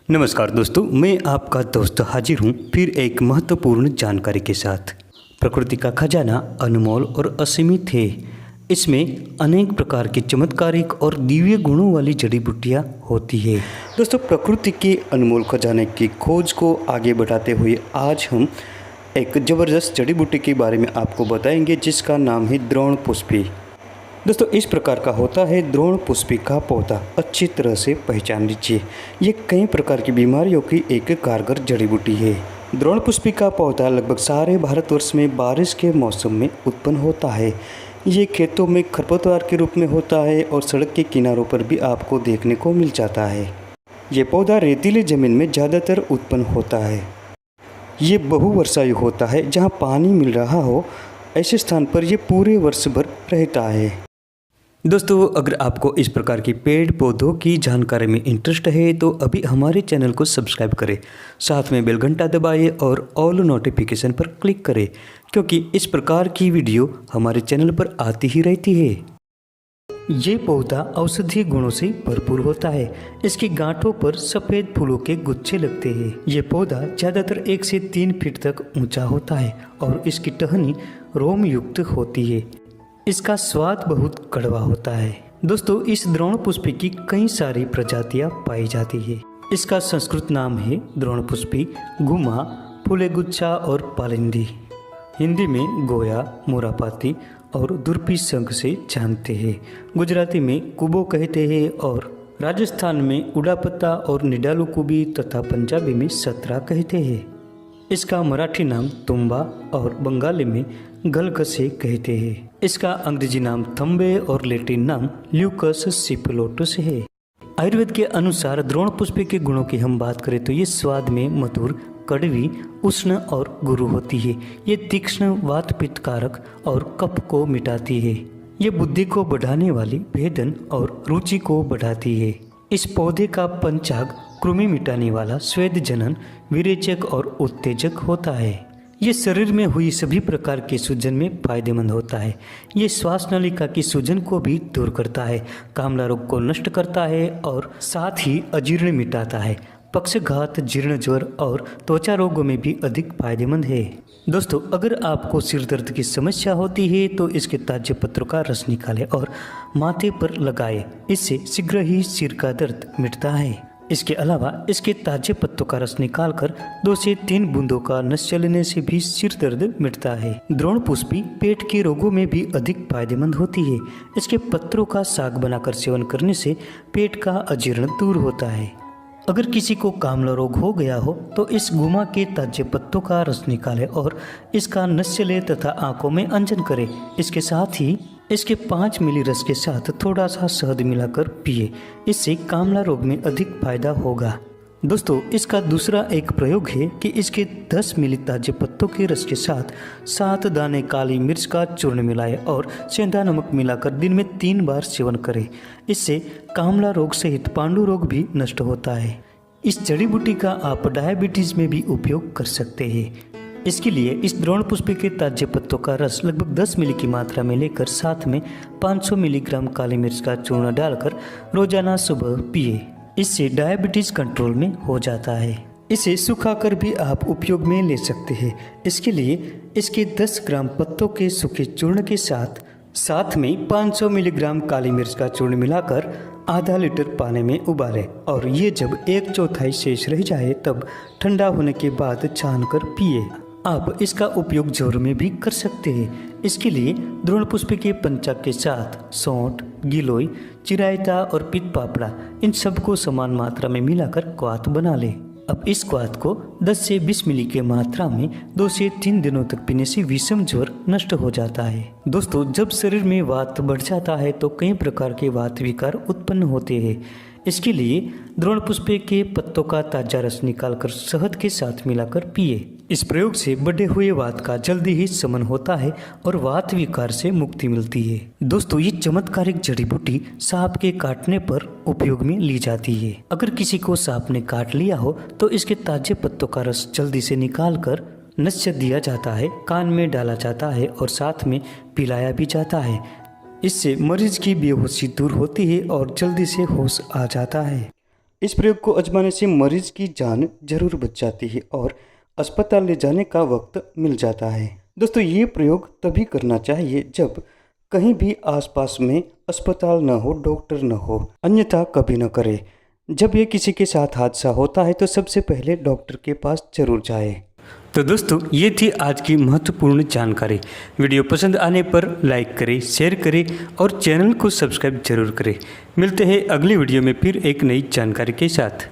नमस्कार दोस्तों, मैं आपका दोस्त हाजिर हूँ फिर एक महत्वपूर्ण जानकारी के साथ। प्रकृति का खजाना अनमोल और असीमित है। इसमें अनेक प्रकार की चमत्कारिक और दिव्य गुणों वाली जड़ी बूटियाँ होती है। दोस्तों, प्रकृति के अनमोल खजाने की खोज को आगे बढ़ाते हुए आज हम एक ज़बरदस्त जड़ी बूटी के बारे में आपको बताएंगे जिसका नाम है द्रोण पुष्पी। दोस्तों, इस प्रकार का होता है द्रोण पुष्पी का पौधा। अच्छी तरह से पहचान लीजिए, ये कई प्रकार की बीमारियों की एक कारगर जड़ी बूटी है। द्रोण पुष्पी का पौधा लगभग सारे भारतवर्ष में बारिश के मौसम में उत्पन्न होता है। ये खेतों में खरपतवार के रूप में होता है और सड़क के किनारों पर भी आपको देखने को मिल जाता है। ये पौधा रेतीली जमीन में ज़्यादातर उत्पन्न होता है। ये बहुवर्षायु होता है, जहाँ पानी मिल रहा हो ऐसे स्थान पर ये पूरे वर्ष भर रहता है। दोस्तों, अगर आपको इस प्रकार की पेड़ पौधों की जानकारी में इंटरेस्ट है तो अभी हमारे चैनल को सब्सक्राइब करें, साथ में बेल घंटा दबाएं और ऑल नोटिफिकेशन पर क्लिक करें, क्योंकि इस प्रकार की वीडियो हमारे चैनल पर आती ही रहती है। ये पौधा औषधीय गुणों से भरपूर होता है। इसकी गांठों पर सफ़ेद फूलों के गुच्छे लगते हैं। ये पौधा ज़्यादातर 1 से 3 फीट तक ऊंचा होता है और इसकी टहनी रोम युक्त होती है। इसका स्वाद बहुत कड़वा होता है। दोस्तों, इस द्रोण पुष्पी की कई सारी प्रजातियां पाई जाती है। इसका संस्कृत नाम है द्रोण पुष्पी, गुमा, फूलेगुच्छा और पालिंदी। हिंदी में गोया, मोरापाती और दुर्पी संघ से जानते हैं। गुजराती में कुबो कहते हैं और राजस्थान में उड़ापत्ता और निडालू कुबी तथा पंजाबी में सतरा कहते हैं। इसका मराठी नाम तुम्बा और बंगाली में गलगसे कहते हैं। इसका अंग्रेजी नाम थम्बे और लैटिन नाम ल्यूकस सिपिलोटस है। आयुर्वेद के अनुसार द्रोण पुष्पी के गुणों की हम बात करें तो ये स्वाद में मधुर, कड़वी, उष्ण और गुरु होती है। ये तीक्ष्ण, वात पित्त कारक और कफ को मिटाती है। ये बुद्धि को बढ़ाने वाली, भेदन और रुचि को बढ़ाती है। इस पौधे का पंचांग कृमि मिटाने वाला, स्वेद जनन, विरेचक और उत्तेजक होता है। ये शरीर में हुई सभी प्रकार के सूजन में फायदेमंद होता है। ये श्वास नलिका की सूजन को भी दूर करता है, कामला रोग को नष्ट करता है और साथ ही अजीर्ण मिटाता है। पक्षघात, जीर्ण ज्वर और त्वचा रोगों में भी अधिक फायदेमंद है। दोस्तों, अगर आपको सिर दर्द की समस्या होती है तो इसके ताजे पत्रों का रस निकालें और माथे पर लगाएं। इससे शीघ्र ही सिर का दर्द मिटता है। इसके अलावा इसके ताजे पत्तों का रस निकालकर 2 से 3 बूंदों का नश्य लेने से भी सिर दर्द मिटता है। द्रोण पुष्पी पेट के रोगों में भी अधिक फायदेमंद होती है। इसके पत्रों का साग बनाकर सेवन करने से पेट का अजीर्ण दूर होता है। अगर किसी को कामला रोग हो गया हो तो इस गुमा के ताजे पत्तों का रस निकालें और इसका नश्य लें तथा आंखों में अंजन करें। इसके साथ ही इसके 5 मिली रस के साथ थोड़ा सा शहद मिलाकर पिए। इससे कामला रोग में अधिक फायदा होगा। दोस्तों, इसका दूसरा एक प्रयोग है कि इसके 10 मिली ताजे पत्तों के रस के साथ 7 दाने काली मिर्च का चूर्ण मिलाएं और सेंधा नमक मिलाकर दिन में 3 बार सेवन करें। इससे कामला रोग सहित पांडु रोग भी नष्ट होता है। इस जड़ी बूटी का आप डायबिटीज में भी उपयोग कर सकते हैं। इसके लिए इस द्रोण पुष्पी के ताजे पत्तों का रस लगभग 10 मिली की मात्रा में लेकर साथ में 500 मिलीग्राम काली मिर्च का चूर्ण डालकर रोजाना सुबह पिए। इससे डायबिटीज कंट्रोल में हो जाता है। इसे सुखाकर भी आप उपयोग में ले सकते हैं। इसके लिए इसके 10 ग्राम पत्तों के सूखे चूर्ण के साथ में 500 मिलीग्राम काली मिर्च का चूर्ण मिलाकर आधा लीटर पानी में उबालें और ये जब 1/4 शेष रह जाए तब ठंडा होने के बाद छानकर पिए। आप इसका उपयोग ज्वर में भी कर सकते हैं। इसके लिए द्रोण पुष्पी के पंचांग के साथ सौंठ, गिलोय, चिरायता और पित्त पापड़ा इन सबको समान मात्रा में मिलाकर क्वाथ बना लें। अब इस क्वाथ को 10 से 20 मिली की मात्रा में 2 से 3 दिनों तक पीने से विषम ज्वर नष्ट हो जाता है। दोस्तों, जब शरीर में वात बढ़ जाता है तो कई प्रकार के वात विकार उत्पन्न होते हैं। इसके लिए द्रोण पुष्पी के पत्तों का ताजा रस निकालकर शहद के साथ मिलाकर पिए। इस प्रयोग से बढ़े हुए वात का जल्दी ही शमन होता है और वात विकार से मुक्ति मिलती है। दोस्तों, ये चमत्कारिक जड़ी बूटी सांप के काटने पर उपयोग में ली जाती है। अगर किसी को सांप ने काट लिया हो तो इसके ताजे पत्तों का रस जल्दी से निकालकर नश्य दिया जाता है, कान में डाला जाता है और साथ में पिलाया भी जाता है। इससे मरीज की बेहोशी दूर होती है और जल्दी से होश आ जाता है। इस प्रयोग को आजमाने से मरीज की जान जरूर बच जाती है और अस्पताल ले जाने का वक्त मिल जाता है। दोस्तों, ये प्रयोग तभी करना चाहिए जब कहीं भी आसपास में अस्पताल न हो, डॉक्टर न हो, अन्यथा कभी न करें। जब ये किसी के साथ हादसा होता है तो सबसे पहले डॉक्टर के पास जरूर जाए। तो दोस्तों, ये थी आज की महत्वपूर्ण जानकारी। वीडियो पसंद आने पर लाइक करें, शेयर करें और चैनल को सब्सक्राइब जरूर करें। मिलते हैं अगली वीडियो में फिर एक नई जानकारी के साथ।